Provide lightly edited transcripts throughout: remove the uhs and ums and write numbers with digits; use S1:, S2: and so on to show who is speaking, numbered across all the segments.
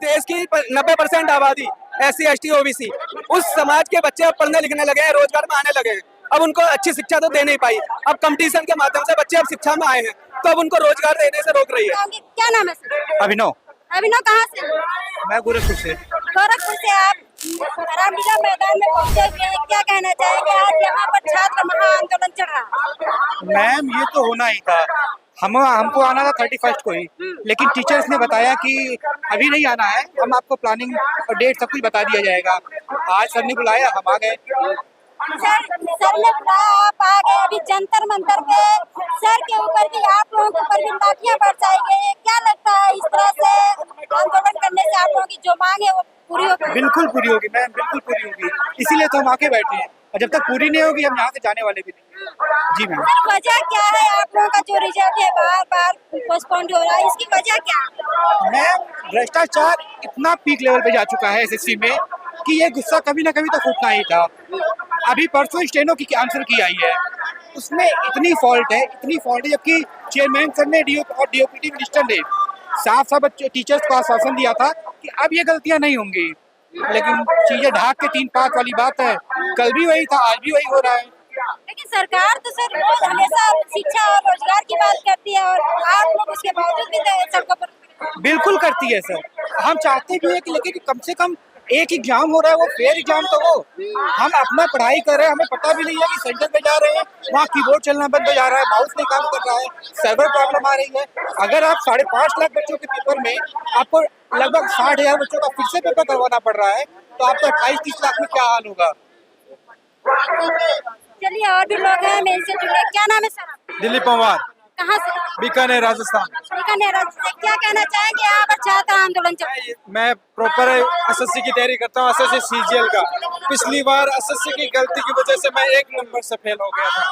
S1: देश की 90% आबादी SC ST OBC, उस समाज के बच्चे अब पढ़ने लिखने लगे हैं, रोजगार में आने लगे हैं। अब उनको अच्छी शिक्षा तो दे नहीं पाई, अब कंपटीशन के माध्यम से बच्चे अब शिक्षा में आए हैं, तो अब उनको रोजगार देने से रोक रही है।
S2: क्या नाम है सर?
S3: अभिनव।
S2: अभिनव कहाँ से?
S3: मैं गोरखपुर से।
S2: गोरखपुर से आप रामलीला मैदान में पहुंचे हुए हैं, क्या कहना चाहेंगे? आज यहाँ पर छात्र महा आंदोलन चल रहा है।
S3: मैम ये तो होना ही था, हमको आना था 31 को ही, लेकिन टीचर्स ने बताया कि अभी नहीं आना है, हम आपको प्लानिंग और डेट सब कुछ बता दिया जाएगा। आज सर ने बुलाया, हम आ गए।
S2: सर ने बुलाया, आप आ गए। अभी जंतर मंतर पे सर के ऊपर भी, आप लोगों के ऊपर भी लाठियां बरसाई गई। क्या लगता है इस तरह से आंदोलन करने से आप लोगों की जो मांग है वो पूरी होगी? बिल्कुल
S3: पूरी होगी मैम, बिल्कुल पूरी होगी, इसीलिए तो हम आके बैठे हैं, और जब तक पूरी नहीं होगी हम यहाँ से जाने वाले भी नहीं। जी मैम।
S2: सर वजह क्या है आप लोगों का जो रिजल्ट है बार बार पोस्टपोन हो रहा है, इसकी वजह क्या है?
S3: मैम भ्रष्टाचार इतना पीक लेवल पे जा चुका है SSC में कि ये गुस्सा कभी ना कभी तो फूटना ही था। अभी परसों स्टेनो की आंसर की आई है, उसमें इतनी फॉल्ट है, जबकि चेयरमैन सर ने और DOPT मिनिस्टर ने साफ टीचर्स को आश्वासन दिया था कि अब ये गलतियां नहीं होंगी, लेकिन चीजें ढाक के 3-5 वाली बात है। कल भी वही था, आज भी वही हो रहा है।
S2: लेकिन सरकार तो सर रोज हमेशा शिक्षा और रोजगार की बात करती है, और आप लोग उसके बावजूद भी सड़कों पर।
S3: बिल्कुल करती है सर, हम चाहते भी है कि लेकिन कम से कम एक एग्जाम हो रहा है, वो फेयर एग्जाम तो हो। हम अपना पढ़ाई कर रहे हैं, हमें पता भी नहीं है कि सेंटर पे जा रहे हैं, वहाँ कीबोर्ड चलना बंद हो जा रहा है, माउस नहीं काम कर रहा है, सर्वर प्रॉब्लम आ रही है। अगर आप 5.5 लाख बच्चों के पेपर में आपको लगभग 60,000 बच्चों का फिर से पेपर करवाना पड़ रहा है, तो आपका 28-30 लाख में क्या हाल होगा।
S2: चलिए और भी लोग हैं, मैं इनसे जुड़े। क्या नाम है सर?
S1: दिलीप पंवार,
S2: कहाँ से?
S1: बीकानेर राजस्थान।
S2: बीकानेर से। क्या कहना चाहेंगे? यहाँ पर छात्र आंदोलन चल रहा है।
S1: मैं प्रॉपर SSC की तैयारी करता हूँ, SSC CGL का। पिछली बार SSC की गलती की वजह से मैं 1 नंबर से फेल हो गया था।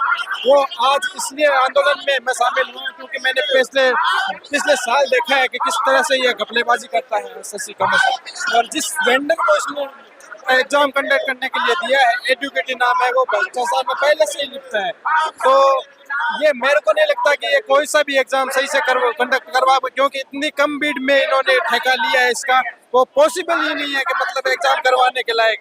S1: वो आज इसलिए आंदोलन में मैं शामिल हुआ क्योंकि मैंने पिछले साल देखा है कि किस तरह से ये घपलेबाजी करता है SSC कमीशन, और जिस वेंडर को इसने एग्जाम कंडक्ट करने के लिए दिया है, एडुकेटी नाम है, वो भ्रष्टाचार में पहले से ही लिप्त है। तो ये मेरे को नहीं लगता कि ये कोई सा भी एग्जाम सही से कंडक्ट करवा, क्योंकि इतनी कम भीड़ में इन्होंने ठेका लिया है इसका, वो पॉसिबल ही नहीं है कि मतलब एग्जाम करवाने के लायक।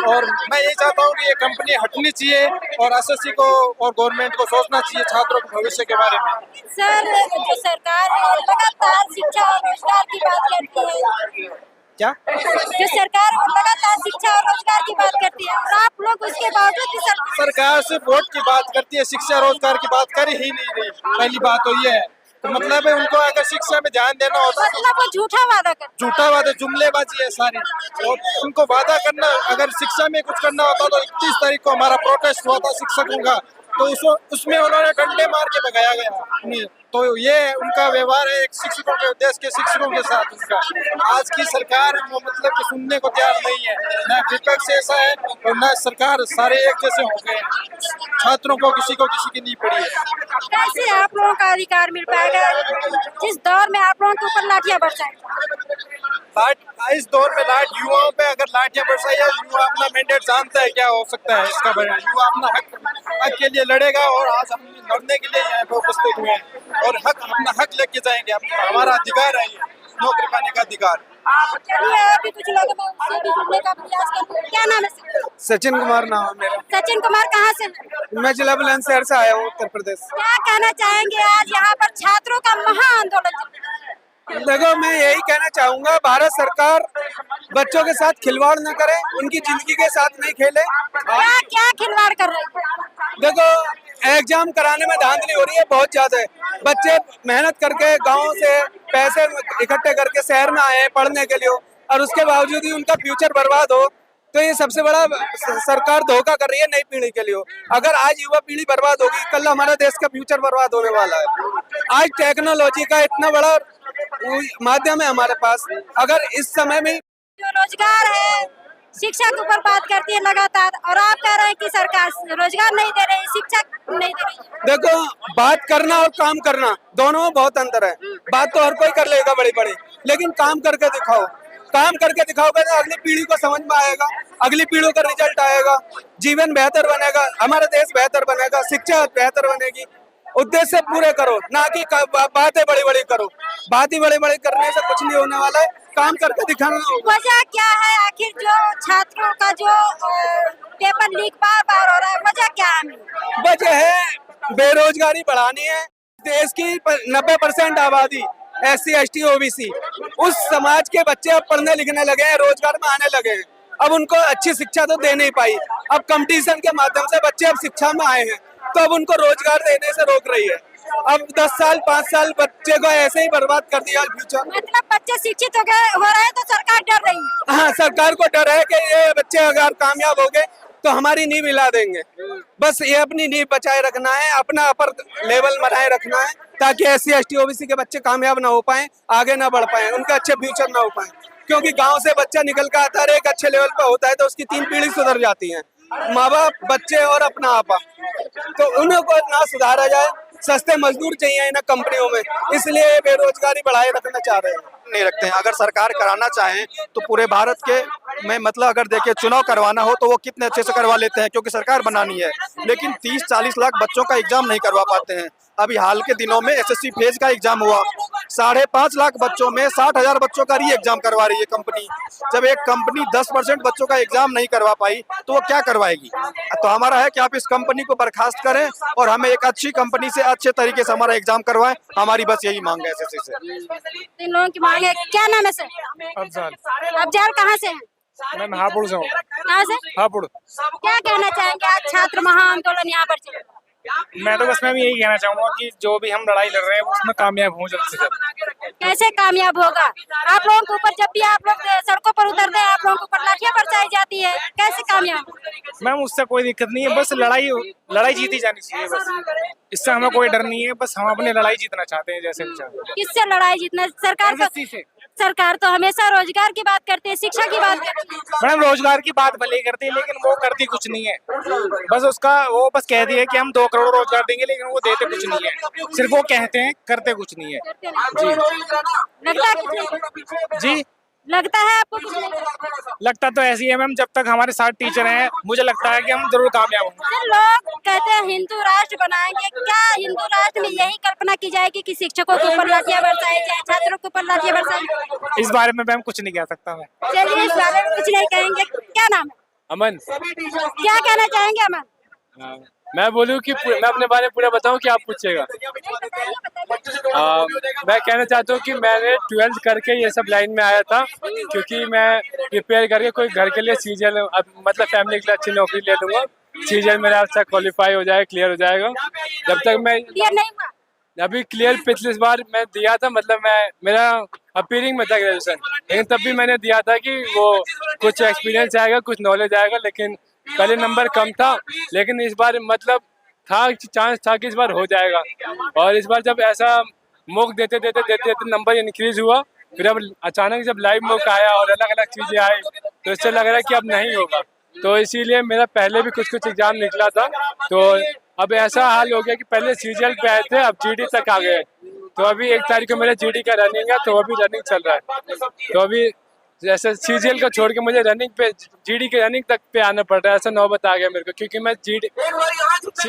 S1: और मैं ये चाहता हूँ कि ये कंपनी हटनी चाहिए और SSC को और गवर्नमेंट को सोचना चाहिए छात्रों के भविष्य के बारे में।
S2: सर जो सरकार है लगातार शिक्षा और रोजगार की बात करती है,
S1: क्या
S2: जो सरकार लगातार शिक्षा और रोजगार की बात करती है, और आप लोग उसके बावजूद भी
S1: सरकार सिर्फ वोट की बात करती है, शिक्षा रोजगार की बात कर ही नहीं रही। पहली बात तो ये है, तो मतलब है उनको अगर शिक्षा में ध्यान देना होता,
S2: मतलब वो झूठा वादा
S1: जुमलेबाजी है सारी। और उनको वादा करना, अगर शिक्षा में कुछ करना होता तो 31 तारीख को हमारा प्रोटेस्ट हुआ था शिक्षकों का, तो उसमें उन्होंने डंडे मार के भगाया गया। तो ये उनका व्यवहार है एक शिक्षकों के, देश के शिक्षकों के साथ उनका। आज की सरकार वो मतलब कि सुनने को तैयार नहीं है, न विपक्ष ऐसा है और न सरकार, सारे एक जैसे हो गए। छात्रों को किसी की नहीं पड़ी है।
S2: कैसे आप लोगों का अधिकार मिल पाएगा जिस दौर में आप लोगों के ऊपर लाठियां बरसाई?
S1: इस दौर में युवाओं पे अगर लाठियां बरसाई है, युवा अपना मैंडेट जानता है क्या हो सकता है इसका बयान। युवा अपना हक के लिए लड़ेगा, और आज हम लड़ने के लिए यहाँ पे उपस्थित हुए हैं, और अपना हक लेके जाएंगे। हमारा अधिकार है ये, नौकरी पाने का अधिकार।
S2: चलिए अभी कुछ लोगों में उससे भी जुड़ने का प्रयास करते हैं। क्या नाम है सर?
S1: सचिन कुमार नाम है मेरा।
S2: सचिन कुमार कहाँ से?
S1: मैं जिला बुलंदशहर से आया हूँ, उत्तर प्रदेश।
S2: क्या कहना चाहेंगे? आज यहाँ पर छात्रों का महा आंदोलन चल रहा है।
S1: देखो, मैं यही कहना चाहूंगा, भारत सरकार बच्चों के साथ खिलवाड़ न करे, उनकी जिंदगी के साथ नहीं खेले।
S2: क्या खिलवाड़ कर रही है?
S1: देखो, एग्जाम कराने में धांधली हो रही है बहुत ज्यादा। बच्चे मेहनत करके गाँव से पैसे इकट्ठे करके शहर में आए हैं पढ़ने के लिए, और उसके बावजूद ही उनका फ्यूचर बर्बाद हो, तो ये सबसे बड़ा सरकार धोखा कर रही है नई पीढ़ी के लिए। अगर आज युवा पीढ़ी बर्बाद होगी, कल हमारा देश का फ्यूचर बर्बाद होने वाला है। आज टेक्नोलॉजी का इतना बड़ा माध्यम है हमारे पास, अगर इस समय में
S2: जो रोजगार है, शिक्षा के ऊपर बात करती है लगातार, और आप कह रहे हैं कि सरकार रोजगार नहीं दे रही, शिक्षा नहीं दे रही।
S1: देखो, बात करना और काम करना दोनों में बहुत अंतर है। बात तो हर कोई कर लेगा बड़ी, लेकिन काम करके दिखाओ। काम करके दिखाओगे तो अगली पीढ़ी को समझ में आएगा, अगली पीढ़ी का रिजल्ट आएगा, जीवन बेहतर बनेगा, हमारा देश बेहतर बनेगा, शिक्षा बेहतर बनेगी। उद्देश्य पूरे करो, ना कि बातें बड़ी करो। बात ही बड़ी करने से कुछ नहीं होने वाला है। काम करके दिखाना होगा।
S2: वजह क्या है आखिर जो छात्रों का जो पेपर लीक बार बार हो रहा है, वजह क्या है?
S1: वजह है बेरोजगारी बढ़ानी है। देश की 90% आबादी SC ST OBC, उस समाज के बच्चे अब पढ़ने लिखने लगे हैं, रोजगार में आने लगे हैं। अब उनको अच्छी शिक्षा तो दे नहीं पाई, अब कंपटीशन के माध्यम से बच्चे अब शिक्षा में आए हैं, तो अब उनको रोजगार देने से रोक रही है। अब 10 साल 5 साल बच्चे को ऐसे ही बर्बाद कर दिया फ्यूचर।
S2: मतलब बच्चे शिक्षित हो रहे हैं तो सरकार डर रही है।
S1: हाँ, सरकार को डर है कि ये बच्चे अगर कामयाब हो गए तो हमारी नींव हिला देंगे। बस ये अपनी नींव बचाए रखना है, अपना अपर लेवल बनाए रखना है, ताकि SC ST OBC के बच्चे कामयाब ना हो पाए, आगे ना बढ़ पाए, उनके अच्छे फ्यूचर ना हो पाए। क्योंकि गांव से बच्चा निकल कर आता है, एक अच्छे लेवल पे होता है तो उसकी 3 पीढ़ी सुधर जाती है, माँ बाप, बच्चे और अपना आपा। तो उन्हें को ना सुधारा जाए, सस्ते मजदूर चाहिए इन कंपनियों में, इसलिए बेरोजगारी बढ़ाए रखना चाह रहे हैं।
S4: नहीं रखते हैं। अगर सरकार कराना चाहे तो पूरे भारत के में मतलब अगर देखिए चुनाव करवाना हो तो वो कितने अच्छे से करवा लेते हैं, क्योंकि सरकार बनानी है। लेकिन 30-40 लाख बच्चों का एग्जाम नहीं करवा पाते हैं। अभी हाल के दिनों में SSC फेज का एग्जाम हुआ, 5.5 लाख बच्चों में 60,000 बच्चों का री एग्जाम करवा रही है कंपनी। जब एक कंपनी 10% बच्चों का एग्जाम नहीं करवा पाई तो वो क्या करवाएगी? तो हमारा है कि आप इस कंपनी को बर्खास्त करें और हमें एक अच्छी कंपनी से अच्छे तरीके से हमारा एग्जाम करवाएं। हमारी बस यही मांग है SSC से।
S2: इन लोगों की मांग है। क्या नाम है सर?
S5: अफजाल।
S2: अफजाल कहाँ से हैं?
S5: मैं हापुड़ से हूँ।
S2: कहाँ से?
S5: हापुड़।
S2: क्या कहना चाहेंगे आज छात्र महाआंदोलन यहाँ पर चल रहा है?
S5: मैं तो बस मैं भी यही कहना चाहूंगा कि जो भी हम लड़ाई लड़ रहे हैं उसमें कामयाब हों जल्द से जल्द।
S2: कैसे कामयाब होगा? आप लोगों के ऊपर जब भी आप लोग सड़कों पर उतरते हैं, आप लोगों के ऊपर लाठियां बरसाई जाती है, कैसे कामयाब?
S5: मैम उससे कोई दिक्कत नहीं है, बस लड़ाई जीती जानी चाहिए। बस इससे हमें कोई डर नहीं है, बस हम अपनी लड़ाई जीतना चाहते हैं जैसे भी चाहते हैं।
S2: किससे लड़ाई जीतना? सरकार तो हमेशा रोजगार की बात करती है, शिक्षा की बात करती है।
S5: मैडम रोजगार की बात भले ही करती है लेकिन वो करती कुछ नहीं है। बस वो बस कहती है कि हम 2 करोड़ रोजगार देंगे, लेकिन वो देते कुछ नहीं है। सिर्फ वो कहते हैं, करते कुछ नहीं है। जी जी
S2: लगता है आपको कुछ नहीं?
S5: लगता तो ऐसी है मैम, जब तक हमारे साथ टीचर हैं मुझे लगता है कि हम जरूर कामयाब होंगे।
S2: सर, लोग कहते हैं हिंदू राष्ट्र बनाएंगे, क्या हिंदू राष्ट्र में यही कल्पना की जाएगी कि शिक्षकों के ऊपर लाठियां बरसाई जाए, छात्रों के ऊपर लाठियां बरसाई जाए?
S5: इस बारे में मैम कुछ नहीं कह सकता मैं।
S2: चलिए, इस बारे में कुछ नहीं कहेंगे। क्या नाम है?
S6: अमन।
S2: क्या कहना चाहेंगे अमन?
S6: मैं बोलूँ कि मैं अपने बारे में पूरा बताऊँ कि आप पूछेगा? मैं कहना चाहता हूँ कि मैंने 12th करके ये सब लाइन में आया था, क्योंकि मैं प्रिपेयर करके कोई घर के लिए सीजन मतलब फैमिली के लिए अच्छी नौकरी ले लूँगा। सीजन मेरा अच्छा क्वालिफाई हो जाए, क्लियर हो जाएगा। जब तक मैं
S2: क्लियर नहीं हुआ?
S6: अभी क्लियर पिछली बार मैं दिया था, मतलब मेरा अपीयरिंग में था ग्रेजुएशन, लेकिन तब भी मैंने दिया था कि वो कुछ एक्सपीरियंस आएगा, कुछ नॉलेज आएगा, लेकिन पहले नंबर कम था। लेकिन इस बार मतलब चांस था कि इस बार हो जाएगा। और इस बार जब ऐसा मौक देते नंबर इंक्रीज हुआ, फिर अब अचानक जब लाइव मौका आया और अलग अलग चीज़ें आई तो इससे लग रहा है कि अब नहीं होगा। तो इसीलिए मेरा पहले भी कुछ एग्जाम निकला था, तो अब ऐसा हाल हो गया कि पहले CGL पे आए थे, अब GD तक आ गए। तो अभी 1 तारीख को मेरा GD का रनिंग है, तो अभी रनिंग चल रहा है। तो अभी जैसे CGL का छोड़ के मुझे रनिंग पे GD के रनिंग तक पे आना पड़ रहा है। ऐसा नौबत आ गया मेरे को, क्योंकि मैं GD